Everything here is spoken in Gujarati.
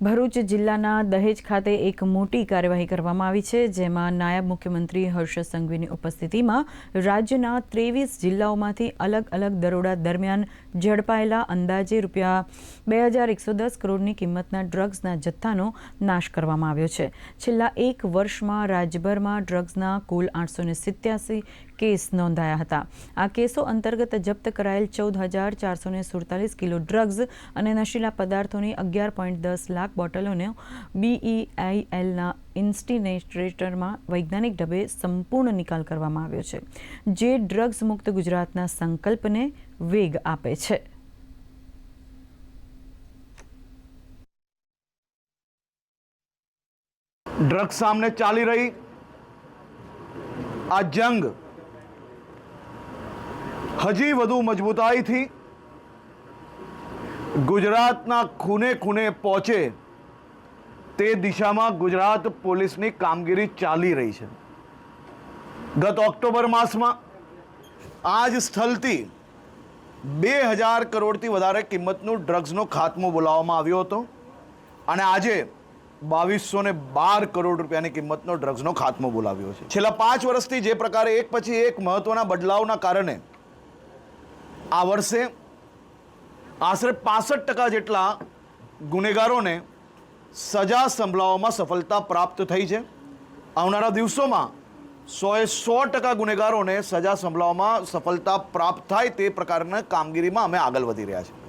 ભરૂચ જિલ્લાના દહેજ ખાતે એક મોટી કાર્યવાહી કરવામાં આવી છે, જેમાં નાયબ મુખ્યમંત્રી હર્ષ સંઘવીની ઉપસ્થિતિમાં રાજ્યના 23 જિલ્લાઓમાંથી અલગ અલગ દરોડા દરમિયાન ઝડપાયેલા અંદાજે ₹2110 કરોડની કિંમતના ડ્રગ્સના જથ્થાનો નાશ કરવામાં આવ્યો છે। છેલ્લા એક વર્ષમાં રાજ્યભરમાં ડ્રગ્સના કુલ 887 કેસ નોંધાયા હતા। આ કેસો અંતર્ગત જપ્ત કરાયેલ 14,447 કિલો ડ્રગ્સ અને નશીલા પદાર્થોની 11.10 લાખ બોટલોનો BEILના ઇન્સિનેરેટરમાં વૈજ્ઞાનિક ઢબે સંપૂર્ણ નિકાલ કરવામાં આવ્યો છે, જે ડ્રગ્સ મુક્ત ગુજરાતના સંકલ્પને વેગ આપે છે। ડ્રગ્સ સામે ચાલી રહી આ જંગ હજી વધુ મજબૂતાઈથી ગુજરાતના ખૂણે ખૂણે પહોંચે તે દિશામાં ગુજરાત પોલીસની કામગીરી ચાલી રહી છે। ગત ઓક્ટોબર માસમાં આ જ સ્થળથી 2000 કરોડથી વધારે કિંમતનું ડ્રગ્સનો ખાત્મો બોલાવવામાં આવ્યો હતો અને આજે 2212 કરોડ રૂપિયાની કિંમતનો ડ્રગ્સનો ખાત્મો બોલાવ્યો છે। છેલ્લા 5 વર્ષથી જે પ્રકારે એક પછી એક મહત્વના બદલાવના કારણે આ વર્ષે આશરે 65% જેટલા ગુનેગારોને સજા સંભળાવવામાં સફળતા પ્રાપ્ત થઈ છે। આવનારા દિવસોમાં 100% ગુનેગારોને સજા સંભળાવવામાં સફળતા પ્રાપ્ત થાય તે પ્રકારના કામગીરીમાં અમે આગળ વધી રહ્યા છીએ।